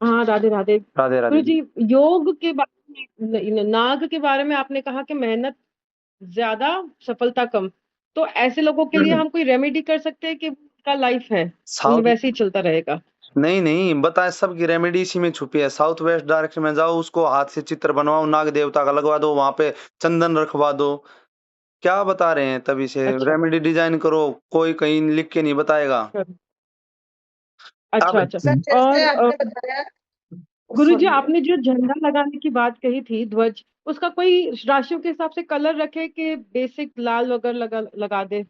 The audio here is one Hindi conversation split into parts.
हाँ, राधे राधे। राधे राधे गुरु जी। जी, योग के बारे में, नाग के बारे में आपने कहा कि मेहनत ज्यादा, सफलता कम। तो ऐसे लोगों के लिए हम कोई रेमेडी कर सकते हैं कि उनका लाइफ है, उन साउथ, वैसे ही चलता रहेगा? नहीं नहीं बताए, सबकी रेमेडी इसी में छुपी है। साउथ वेस्ट डायरेक्शन में जाओ, उसको हाथ से चित्र बनवाओ, नाग देवता का लगवा दो, वहां पे चंदन रखवा दो। क्या बता रहे हैं, तभी से अच्छा रेमेडी डिजाइन करो, कोई कहीं लिख के नहीं बताएगा। अच्छा अब अच्छा। सर जैसे और आपने बताया, गुरु जी, सॉरी, आपने जो झंडा लगाने की बात कही थी, ध्वज, उसका कोई राशियों के हिसाब से कलर रखे कि बेसिक लाल वगैरह लगा दे?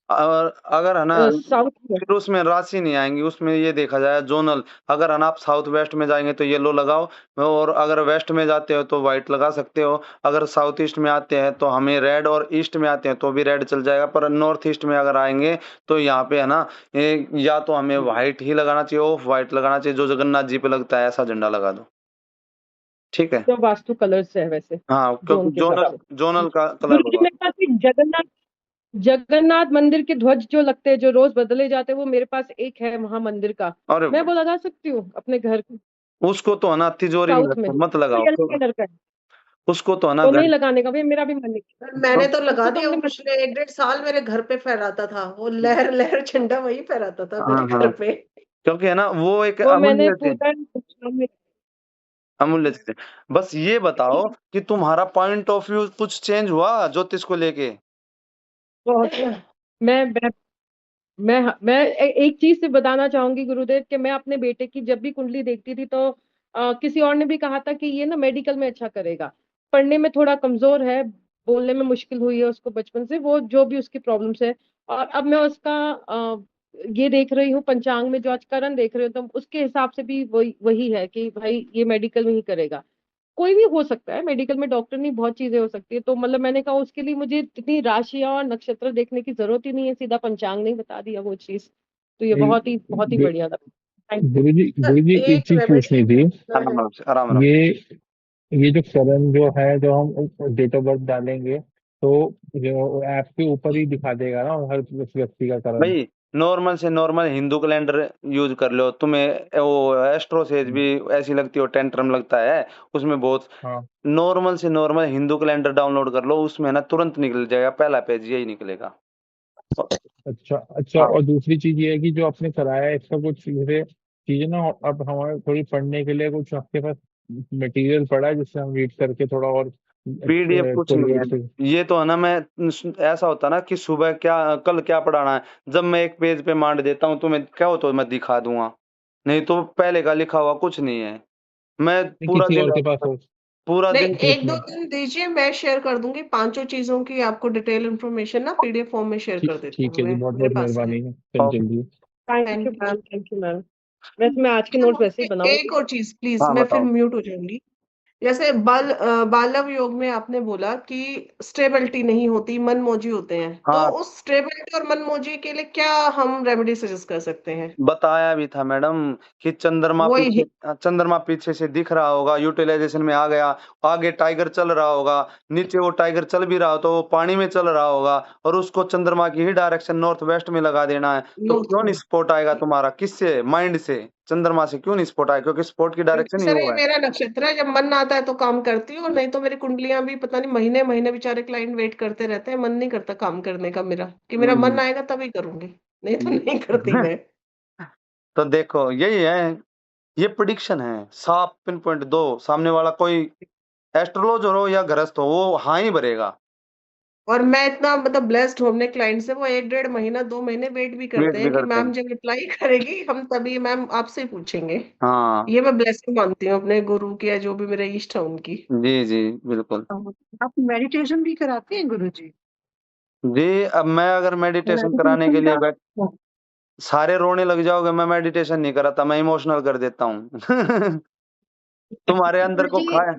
और अगर है ना, साउथ में। फिर उसमें राशि नहीं आएंगी, उसमें ये देखा जाए जोनल। अगर है ना, आप साउथ वेस्ट में जाएंगे तो येलो लगाओ, और अगर वेस्ट में जाते हो तो व्हाइट लगा सकते हो। अगर साउथ ईस्ट में आते हैं तो हमें रेड, और ईस्ट में आते हैं तो भी रेड चल जाएगा। पर नॉर्थ ईस्ट में अगर आएंगे तो यहाँ पे है ना, या तो हमें व्हाइट ही लगाना चाहिए, ऑफ व्हाइट लगाना चाहिए, जो जगन्नाथ जी पे लगता है ऐसा झंडा लगा दो। ठीक है। जो वास्तु कलर्स है वैसे, हाँ, जोन क्योंकि के हिसाब जोनल, से। जोनल का कलर गुरु जी, होगा। मेरे पास एक जगन्नाथ मंदिर के ध्वज जो लगते हैं, जो रोज बदले जाते हैं, वो मेरे पास एक है वहां मंदिर का। और मैं वो लगा सकती हूँ अपने घर के उसको तो है ना तिजोरी में साउथ में? रखो, मत वो लगाओ। येलो कलर का है, उसको तो है ना तो घर। नहीं लगाने का भैया, मेरा भी मन नहीं। सर मैंने तो लगा उसको तो दिया, वो हमने पिछले 1 1.5 साल मेरे घर पे फहराता था, वो लहर लहर झंडा वही फहराता था हाँ मेरे घर हाँ, पे। क्योंकि है ना वो एक वो मैंने अमूल्य चीज, पूरा अमूल्य चीज है। बस ये बताओ कि तुम्हारा पॉइंट ऑफ व्यू कुछ चेंज हुआ ज्योतिष को लेके? बहुत। मैं मैं एक चीज से बताना चाहूंगी गुरुदेव, कि मैं अपने बेटे की जब भी कुंडली देखती थी तो किसी और ने भी कहा था कि ये ना मेडिकल में अच्छा करेगा। पढ़ने में थोड़ा कमजोर है, बोलने में मुश्किल हुई है उसको बचपन से, वो जो भी उसकी प्रॉब्लम्स है। और अब मैं उसका ये देख रही हूँ पंचांग में, जो आज करण देख रही हूँ, तो उसके हिसाब से भी वही वही है कि भाई ये मेडिकल में ही करेगा। कोई भी हो सकता है मेडिकल में, डॉक्टर नहीं, बहुत चीजें हो सकती है। तो मतलब मैंने कहा उसके लिए मुझे इतनी राशियां और नक्षत्र देखने की जरूरत ही नहीं है, सीधा पंचांग नहीं बता दिया वो चीज। तो ये बहुत ही बढ़िया था। Thank you. सर गुरु जी एक एक चीज रेमेडी पूछनी थी। है। आराम से, आराम आराम। ये ये जो करण जो है, जो हम डेट ऑफ बर्थ डालेंगे तो जो ऐप के ऊपर ही दिखा देगा ना हर उस व्यक्ति का करण? भाई, नॉर्मल से नॉर्मल हिंदू कैलेंडर यूज कर लो। तुम्हें वो एस्ट्रो सेज भी ऐसी लगती हो, टेंट्रम लगता है उसमें बहुत। हाँ। नॉर्मल से नॉर्मल हिंदू कैलेंडर डाउनलोड कर लो, उसमें ना तुरंत निकल जाएगा, पहला पेज यही निकलेगा। अच्छा अच्छा, हाँ और दूसरी चीज ये है कि जो आपने कराया है इसका कुछ जैसे चीजें ना, अब हमारे थोड़ी पढ़ने के लिए कुछ आपके पास मटेरियल पड़ा है जिससे हम रीड करके थोड़ा और पीडीएफ कुछ नहीं कोरिलेट से? है। ये तो है ना, मैं ऐसा होता ना कि सुबह क्या, कल क्या पढ़ाना है, जब मैं एक पेज पे मांड देता हूँ तुम्हें, क्या हो तो मैं दिखा दूंगा। नहीं तो पहले का लिखा हुआ कुछ नहीं है। मैं पूरा किसी और दिन, के पास हो पूरा नहीं, दिन एक दो ठीक दिन दीजिए, मैं शेयर कर दूंगी पांचों चीजों की आपको डिटेल इन्फॉर्मेशन ना पीडीएफ फॉर्म में शेयर कर देती ठीक हूँ है जी, मैं, बहुत मेरे बहुत पास है। मेहरबानी है, चल जल्दी। Thank you thank you. Ma'am, thank you ma'am. वैसे मैं आज के नोट वैसे ही एक बनाऊंगी। और चीज प्लीज, हाँ मैं फिर बताओ। म्यूट हो जाऊंगी। जैसे बालव योग में आपने बोला कि स्टेबिलिटी नहीं होती, मनमौजी होते हैं, तो हाँ, उस स्टेबिलिटी और मनमौजी के लिए क्या हम रेमेडी सजेस्ट कर सकते हैं? बताया भी था मैडम कि चंद्रमा वही। पीछे, चंद्रमा पीछे से दिख रहा होगा, यूटिलाइजेशन में आ गया। आगे टाइगर चल रहा होगा, नीचे वो टाइगर चल भी रहा हो तो वो पानी में चल रहा होगा, और उसको चंद्रमा की ही डायरेक्शन नॉर्थ वेस्ट में लगा देना है। तो नो क्यों नहीं स्पॉट आएगा तुम्हारा? किससे? माइंड से। चंद्रमा से क्यों नहीं स्पॉट आएगा? क्योंकि स्पॉट की क्योंकि डायरेक्शन ही सर वो ये है। मेरा नक्षत्र है, जब मन आता है तो काम करती हूँ, और नहीं तो मेरी कुंडलियां भी पता नहीं महीने महीने बेचारे क्लाइंट वेट करते रहते हैं, मन नहीं करता काम करने का मेरा, कि मेरा मन हम्म। आएगा तभी करूंगी, नहीं तो नहीं करती मैं। तो देखो यही है, ये प्रिडिक्शन है, साफ पिन पॉइंट दो। सामने वाला कोई एस्ट्रोलॉजर हो या गृहस्थ हो, वो हाँ ही भरेगा। और मैं इतना मतलब ब्लेस्ड हूँ अपने क्लाइंट से, वो 1 1.5 महीना 2 महीने वेट भी वेट करते भी हैं कि करते मैम हैं। जब रिप्लाई करेगी हम तभी मैम आपसे ही पूछेंगे। हाँ, ये मैं ब्लेसिंग मानती हूँ अपने गुरु की, या जो भी मेरे इष्ट है उनकी। जी जी, बिल्कुल। आप मेडिटेशन भी कराते हैं गुरु जी? जी, अब मैं अगर मेडिटेशन कराने के मेडिटेशन लिए का सारे रोने लग जाओगे, मैं मेडिटेशन नहीं कराता, मैं इमोशनल कर देता हूँ। तुम्हारे अंदर गुरु को जी। खाए,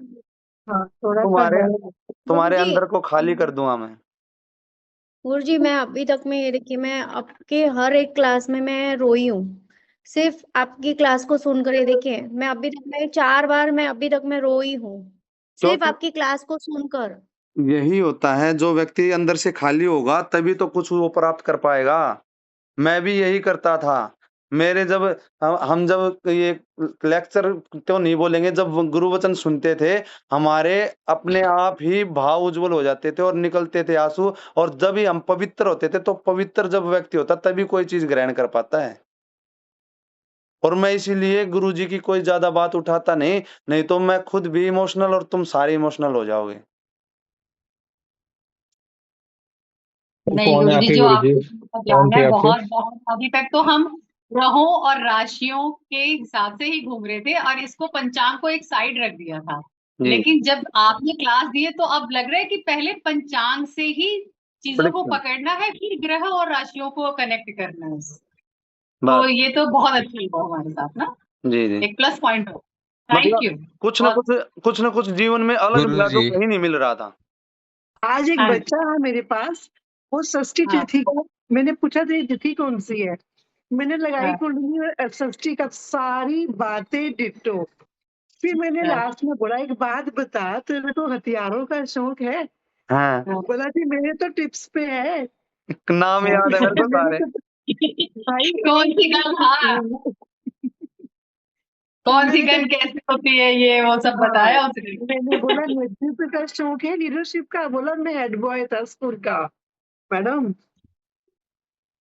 हाँ, थोड़ा सा तुम्हारे गुरु तुम्हारे जी। अंदर को खाली कर दूंगा मैं। गुरु जी, मैं अभी तक में ये देखिए, मैं आपके हर एक क्लास में मैं रोई हूँ। सिर्फ आपकी क्लास को सुनकर, ये देखिए, मैं अभी तक में 4 बार मैं अभी तक में रोई हूँ, सिर्फ क्योंकि आपकी क्लास को सुनकर। यही होता है, जो व्यक्ति अंदर से खाली होगा तभी तो कुछ वो प्राप्त कर पाएगा। मैं भी यही करता था। मेरे जब हम जब ये लेक्चर तो नहीं बोलेंगे, जब गुरु वचन सुनते थे, हमारे अपने आप ही भाव उज्ज्वल हो जाते थे और निकलते थे आंसू। और जब ही हम पवित्र होते थे, तो पवित्र जब व्यक्ति होता तभी कोई चीज ग्रहण कर पाता है। और मैं इसीलिए गुरु जी की कोई ज्यादा बात उठाता नहीं, नहीं तो मैं खुद भी इमोशनल और तुम सारे इमोशनल हो जाओगे। तो नहीं कौन है गुरुजी, आपके जो गुरुजी? आपको कौन ज्ञान थे है आपके? बहुत बहुत, अभी तक तो हम ग्रहों और राशियों के हिसाब से ही घूम रहे थे और इसको पंचांग को एक साइड रख दिया था। जी। लेकिन जब आपने क्लास दी है तो अब लग रहा है कि पहले पंचांग से ही चीजों को प्रेडिक्शन। पकड़ना है, फिर ग्रह और राशियों को कनेक्ट करना है। तो बस। ये तो बहुत अच्छा हुआ हमारे साथ ना, जी जी। एक प्लस पॉइंट हो। थैंक मतलब यू। कुछ ना कुछ जीवन में अलग मिला जो गुरुजी कहीं नहीं मिल रहा था। आज एक हाँ बच्चा है मेरे पास, वो षष्ठी हाँ तिथि को, मैंने पूछा था ये तिथि कौन सी है, मैंने लगाई हाँ कुंडली और षष्ठी का सारी बातें डिट्टो। फिर मैंने हाँ लास्ट में बोला एक बात बता, तेरे को हथियारों का शौक है? हाँ। हाँ। बोला जी मेरे तो टिप्स पे है। नाम याद है मेरे को मैंने सारे। तो भाई कौन सी गन, हाँ कौन सी मैंने गन कहा कैसे होती है, ये वो सब हाँ, बताया उसने। मैंने बोला नेतृत्व का शौक है, लीडरशिप का? बोला मैं हेड बॉय था स्कूल का मैडम।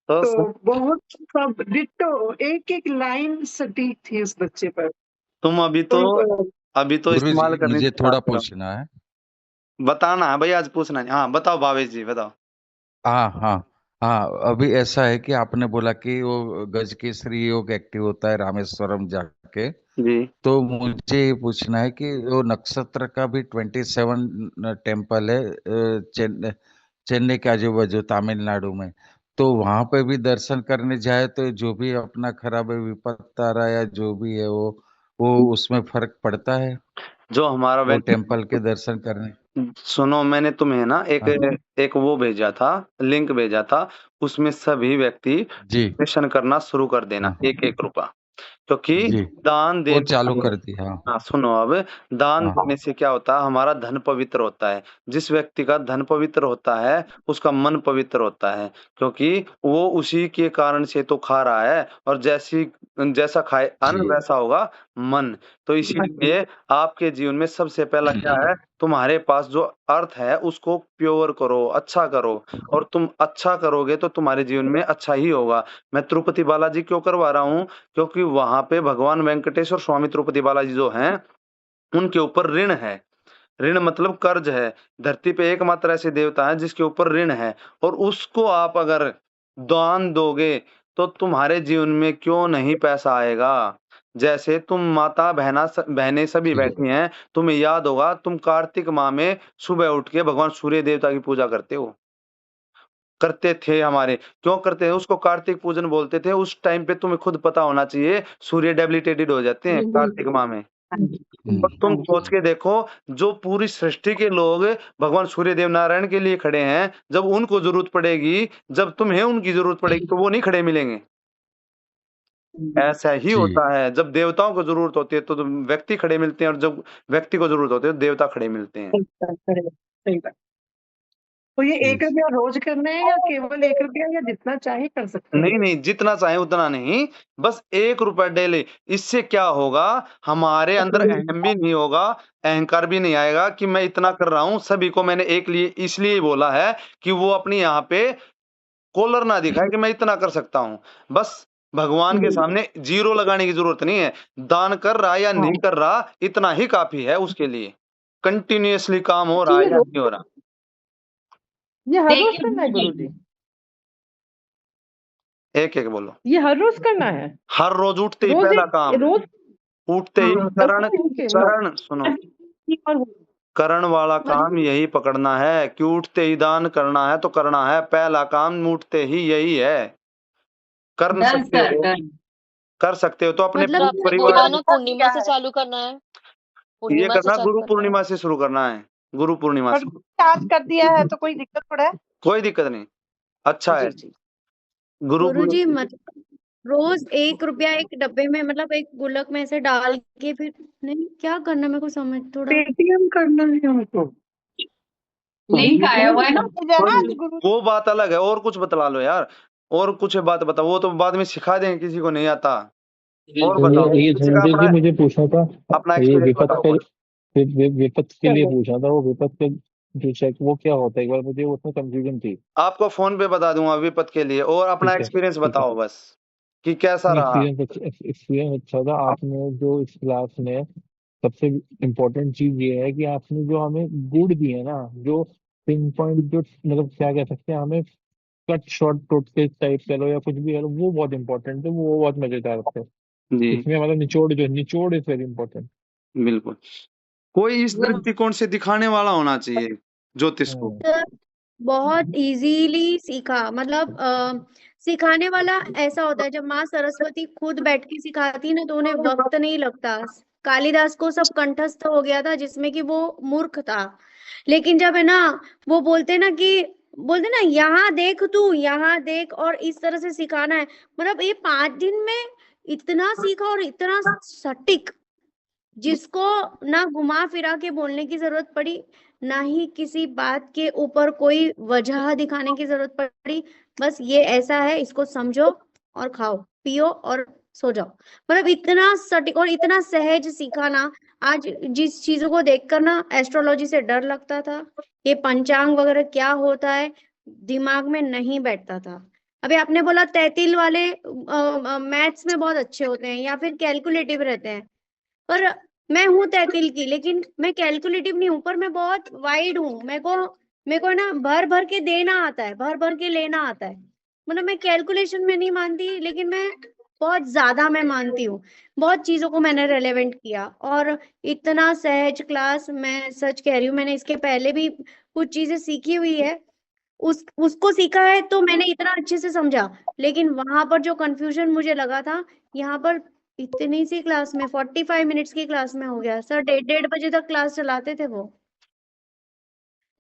तो तो बहुत सब डिट्टो, एक एक लाइन सटीक थी उस बच्चे पर। तुम तो अभी तो इस्तेमाल गुरुजी करने मुझे की थोड़ा बात करो। पूछना है। बताना है भाई, आज पूछना नहीं। हाँ बताओ भावेश जी, बताओ। हाँ हाँ हाँ, अभी ऐसा है कि आपने बोला कि वो गज केसरी योग एक्टिव होता है रामेश्वरम जाके। जी तो मुझे ये पूछना है कि वो नक्षत्र का भी 27 टेम्पल है चेन्नई के आजू बाजू तमिलनाडु में। तो वहां पे भी दर्शन करने जाए तो जो भी अपना खराब है विपत्त आ रहा है या जो भी है वो उसमें फर्क पड़ता है जो हमारा वो व्यक्ति, टेम्पल के दर्शन करने? सुनो मैंने तुम्हें ना एक हाँ एक वो भेजा था, लिंक भेजा था। उसमें सभी व्यक्ति जी डोनेशन करना शुरू कर देना, हाँ 1-1 रुपया। क्योंकि जी, दान वो देने चालू से, कर दी हाँ। हाँ सुनो अब, दान हाँ देने से क्या होता है, हमारा धन पवित्र होता है। जिस व्यक्ति का धन पवित्र होता है, उसका मन पवित्र होता है। क्योंकि वो उसी के कारण से तो खा रहा है, और जैसा खाए अन्न जी वैसा होगा मन। तो इसीलिए आपके जीवन में सबसे पहला क्या है, तुम्हारे पास जो अर्थ है उसको प्योर करो, अच्छा करो। और तुम अच्छा करोगे तो तुम्हारे जीवन में अच्छा ही होगा। मैं तिरुपति बालाजी क्यों करवा रहा हूँ, क्योंकि वहां पे भगवान वेंकटेश और स्वामी तिरुपति बालाजी जो हैं, उनके ऊपर ऋण है। ऋण मतलब कर्ज है। धरती पे एकमात्र ऐसे देवता हैं जिसके ऊपर ऋण है। और उसको आप अगर दान दोगे तो तुम्हारे जीवन में क्यों नहीं पैसा आएगा। जैसे तुम माता बहनें सभी जी बैठी हैं, तुम्हें याद होगा तुम कार्तिक माह में सुबह उठ के भगवान सूर्य देवता की पूजा करते हो, करते थे हमारे। क्यों करते हैं, उसको कार्तिक पूजन बोलते थे। उस टाइम पे तुम्हें खुद पता होना चाहिए, सूर्य डेबिलिटेटेड हो जाते हैं कार्तिक माह में। और तुम सोच के देखो, जो पूरी सृष्टि के लोग भगवान सूर्य देव नारायण के लिए खड़े हैं, जब उनको जरूरत पड़ेगी, जब तुम्हें उनकी जरूरत पड़ेगी, तो वो नहीं खड़े मिलेंगे। ऐसा ही जी होता है, जब देवताओं को जरूरत होती है तो व्यक्ति खड़े मिलते हैं, और जब व्यक्ति को जरूरत होती है तो देवता खड़े मिलते हैं। सही बात। तो ये जी 1 रुपया रोज करना है या केवल 1 रुपया, या जितना चाहे कर सकते हैं? नहीं नहीं, जितना चाहे उतना नहीं, बस 1 रुपया डेली। इससे क्या होगा, हमारे अंदर अहम भी नहीं होगा, अहंकार भी नहीं आएगा कि मैं इतना कर रहा हूँ। सभी को मैंने एक लिए इसलिए ही बोला है कि वो अपनी यहाँ पे कॉलर ना दिखाए कि मैं इतना कर सकता हूँ। बस भगवान के सामने जीरो लगाने की जरूरत नहीं है। दान कर रहा है या नहीं कर रहा, इतना ही काफी है उसके लिए। कंटिन्यूअसली काम हो जी रहा है या नहीं हो रहा। ये हर रोज देखिए करना है गुरुजी? एक एक बोलो। ये हर रोज करना है? हर रोज उठते ही रोज पहला एक काम, रोज उठते ही करण, ओके करण सुनो, करण वाला काम यही पकड़ना है कि उठते ही दान करना है तो करना है। पहला काम उठते ही यही है। कर डन सकते सर हो, डन। कर सकते हो तो अपने मतलब पूरे आपने परिवार, बोला बोला ना पूर्णिमा से चालू करना है, ये पूर्णिमा से करना चालू गुरु करना है। पूर्णिमा से शुरू करना है। गुरु पूर्णिमा पर से चार्ज कर दिया है तो कोई दिक्कत थोड़ा है? कोई दिक्कत नहीं, अच्छा है। जी गुरु गुरुजी मतलब रोज 1 रुपया एक डब्बे में, मतलब एक गुल्लक में ऐसे डाल के, फिर नहीं क्या करना, मेरे को समझ थोड़ा। पेटीएम करना है हमको। लिंक आया हुआ है ना। जाना आज गुरु। वो बात अलग है, और कुछ बतला लो यार। और कुछ बात बताओ, वो तो बाद में सिखा देंगे किसी को नहीं आता। और तो बताओ, ये किसी का धनंजय जी अपना मुझे पूछना था, अपना ये एक्सपीरियंस विपत बताओ के कुछ। विपत के लिए चलो पूछना था। वो विपत के जो चेक वो क्या होता है, एक बार मुझे उसमें कंफ्यूजन थी। आपको फोन पे बता दूंगा विपत के लिए, और अपना ठीक है, एक्सपीरियंस ठीक है। बताओ बस कि कैसा रहा। एक्सपीरियंस अच्छा था। आपने जो इस क्लास में सबसे इम्पोर्टेंट चीज ये है कि आपने जो हमें गुड दिए ना, जो पिन पॉइंट, जो मतलब क्या कह सकते हैं, हमें कट शॉर्ट टोटके टाइप करो या कुछ भी करो, वो बहुत इंपॉर्टेंट है, वो बहुत मजेदार थे। जी इसमें मतलब निचोड़ इज वेरी इंपॉर्टेंट। बिल्कुल। कोई इस दृष्टिकोण से दिखाने वाला होना चाहिए ज्योतिष को। तो बहुत इजीली सीखा, मतलब सिखाने वाला ऐसा होता है, जब माँ सरस्वती खुद बैठ के सिखाती ना तो उन्हें वक्त नहीं लगता। कालिदास को सब कंठस्थ हो गया था जिसमें कि वो मूर्ख था, लेकिन जब है ना वो बोलते ना यहाँ देख, तू यहाँ देख, और इस तरह से सिखाना है। मतलब ये 5 दिन में इतना सीखा और इतना सटीक, जिसको ना घुमा फिरा के बोलने की जरूरत पड़ी, ना ही किसी बात के ऊपर कोई वजह दिखाने की जरूरत पड़ी। बस ये ऐसा है, इसको समझो और खाओ पियो और सो जाओ। मतलब इतना सटीक और इतना सहज सीखा ना। आज जिस चीजों को देखकर ना एस्ट्रोलॉजी से डर लगता था, ये पंचांग वगैरह क्या होता है, दिमाग में नहीं बैठता था। अभी आपने बोला तैतिल वाले मैथ्स में बहुत अच्छे होते हैं या फिर कैलकुलेटिव रहते हैं, पर मैं हूँ तैतिल की, लेकिन मैं कैलकुलेटिव नहीं हूँ, पर मैं बहुत वाइड हूँ। मेरे को ना भर भर के देना आता है, भर भर के लेना आता है। मतलब मैं कैलकुलेशन में नहीं मानती, लेकिन मैं बहुत ज्यादा मैं मानती हूँ। बहुत चीजों को मैंने रेलेवेंट किया, और इतना सहज क्लास, मैं सच कह रही हूँ, मैंने इसके पहले भी कुछ चीजें सीखी हुई है, उसको सीखा है तो मैंने इतना अच्छे से समझा। लेकिन वहां पर जो कंफ्यूजन मुझे लगा था, यहाँ पर इतनी सी क्लास में 45 मिनट्स की क्लास में हो गया। सर 1:30 बजे तक क्लास चलाते थे वो।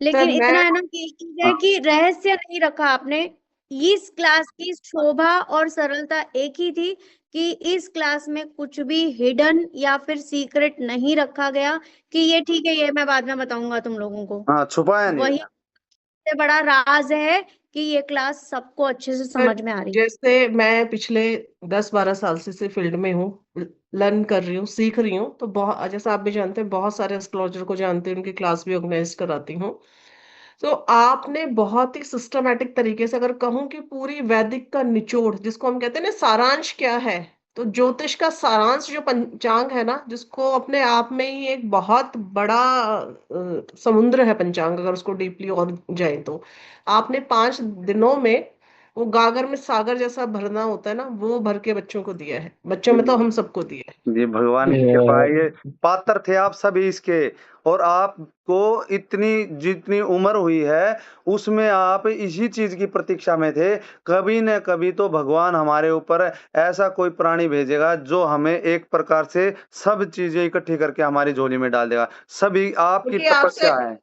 लेकिन सर मैं इतना है ना कि एक चीज है कि रहस्य नहीं रखा आपने। इस क्लास की शोभा और सरलता एक ही थी कि इस क्लास में कुछ भी हिडन या फिर सीक्रेट नहीं रखा गया कि ये ठीक है, ये मैं बाद में बताऊंगा तुम लोगों को। हाँ, छुपाया नहीं। वही सबसे बड़ा राज है कि ये क्लास सबको अच्छे से सर समझ में आ रही है। जैसे मैं पिछले 10-12 साल से फील्ड में हूँ, लर्न कर रही हूँ, सीख रही हूँ, तो बहुत, जैसा आप भी जानते हैं, बहुत सारे एस्ट्रोलॉजर को जानते हैं, उनकी क्लास भी ऑर्गेनाइज कराती हूँ। तो आपने बहुत ही सिस्टमेटिक तरीके से, अगर कहूं कि पूरी वैदिक का निचोड़, जिसको हम कहते हैं ना सारांश क्या है, तो ज्योतिष का सारांश जो पंचांग है ना, जिसको अपने आप में ही एक बहुत बड़ा समुद्र है पंचांग, अगर उसको डीपली और जाए तो आपने 5 दिनों में वो गागर में सागर जैसा भरना होता है ना, वो भर के बच्चों को दिया है। बच्चों मतलब हम सबको दिया है। जी भगवान की कृपा है, ये पात्र थे आप सभी इसके। और आपको इतनी जितनी उम्र हुई है उसमें आप इसी चीज की प्रतीक्षा में थे। कभी न कभी तो भगवान हमारे ऊपर ऐसा कोई प्राणी भेजेगा जो हमें एक प्रकार से सब चीजें इकट्ठी करके हमारी झोली में डाल देगा। सभी आपकी क्योंकि आपसे तपस्या है।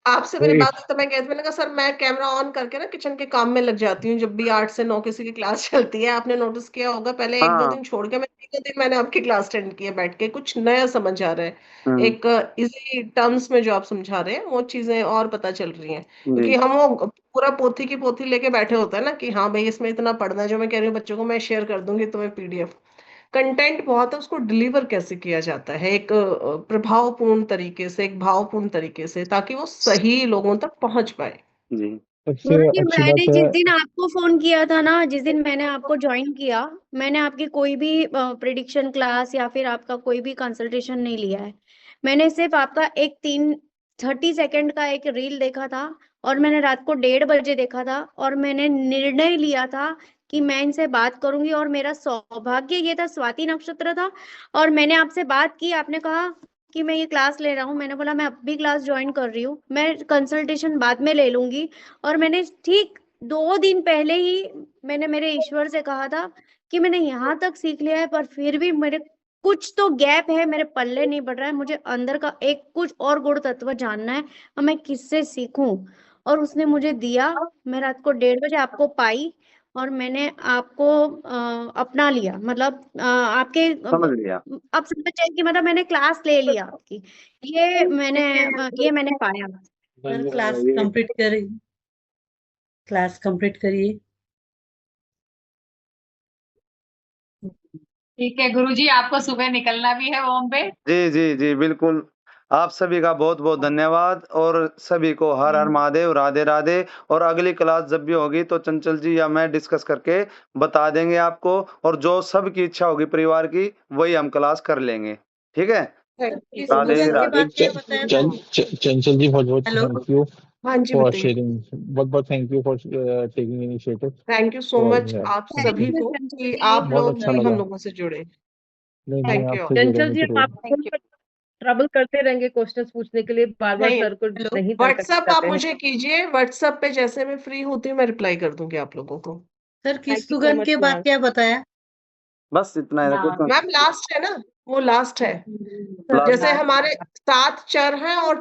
आपसे मेरी बात हुई तो मैं कहती, मैंने कहा सर मैं कैमरा ऑन करके ना किचन के काम में लग जाती हूँ, जब भी 8 से 9 किसी की क्लास चलती है। आपने नोटिस किया होगा, पहले 1-2 हाँ। दिन छोड़ के मैं 3 दिन मैंने आपकी क्लास अटेंड की है, बैठ के कुछ नया समझ आ रहा है। हम्म। एक इजी टर्म्स में जो आप समझा रहे हैं वो चीजें और पता चल रही हैं, जी क्योंकि हम वो पूरा पोथी की पोथी लेके बैठे होते हैं ना कि हाँ भाई इसमें इतना पढ़ना है। जो मैं कह रही हूँ बच्चों को मैं शेयर कर दूंगी तुम्हें पीडीएफ, कंटेंट बहुत है, उसको डिलीवर कैसे किया जाता है एक प्रभावपूर्ण तरीके से, एक भावपूर्ण तरीके से, ताकि वो सही लोगों तक पहुंच पाए। जी सबसे गुरुजी, अच्छी मैंने बात है। जिस दिन आपको फोन किया था ना, जिस दिन मैंने आपको ज्वाइन किया, मैंने आपकी कोई भी प्रिडिक्शन क्लास या फिर आपका कोई भी कंसल्टेशन नहीं लिया है। मैंने सिर्फ आपका एक 30 सेकंड का एक रील देखा था, और मैंने रात को 1:30 बजे देखा था, और मैंने निर्णय लिया था कि मैं इनसे बात करूंगी। और मेरा सौभाग्य ये था, स्वाति नक्षत्र था, और मैंने आपसे बात की। आपने कहा कि मैं ये क्लास ले रहा हूँ। मैंने बोला मैं अब भी क्लास ज्वाइन कर रही हूँ, मैं कंसल्टेशन बाद में ले लूंगी। और मैंने ठीक 2 दिन पहले ही मैंने मेरे ईश्वर से कहा था कि मैंने यहाँ तक सीख लिया है, पर फिर भी मेरे कुछ तो गैप है, मेरे पल्ले नहीं बढ़ रहा है। मुझे अंदर का एक कुछ और गुण तत्व जानना है, और मैं किससे सीखूं। और उसने मुझे दिया। मैं रात को 1:30 बजे आपको पाई, और मैंने आपको अपना लिया, मतलब आपके समझ लिया। अब समझ जाए कि मतलब मैंने क्लास ले लिया आपकी। ये मैंने पाया। सर क्लास कंप्लीट करिए, क्लास कंप्लीट करिए। ठीक है गुरुजी, आपको सुबह निकलना भी है ओम पे। जी, जी, जी, बिल्कुल। आप सभी का बहुत-बहुत धन्यवाद और सभी को हर हर महादेव, राधे-राधे। और अगली क्लास जब भी होगी तो चंचल जी या मैं डिस्कस करके बता देंगे आपको, और जो सबकी इच्छा होगी परिवार की, वही हम क्लास कर लेंगे। ठीक है? थैंक यू किस सो राधे मच सुगंध के सर। राधे। बाद क्या बताया था? चंचल जी, बहुत बहुत हेलो। थैंक यू हाँ जी फॉर बताइए। शेयरिंग, बहुत बहुत thank you for taking initiative thank you so for much आप थैंक सभी यू को चंचल कि जी। आप बहुत लोग अच्छा भी हम लगा। लोगों से जुड़े। नहीं नहीं, थैंक यू। आपसे चंचल जुड़ेंगे जी, हम जरूर। आपको थैंक यू। ट्रबल करते रहेंगे क्वेश्चंस पूछने के लिए, बार-बार नहीं, सर को हेलो। नहीं तंग करना व्हाट्सएप आप चाहते हैं। मुझे कीजिए, व्हाट्सएप पे जैसे मैं फ्री होती हूँ मैं रिप्लाई कर दूंगी आप लोगों को। सर थैंक किस यू सो सुगंध मच के बाद मैम। क्या बताया? बस इतना ही हाँ। रखो। मैम लास्ट है ना, वो लास्ट है। लास्ट जैसे हमारे 7 चर हैं और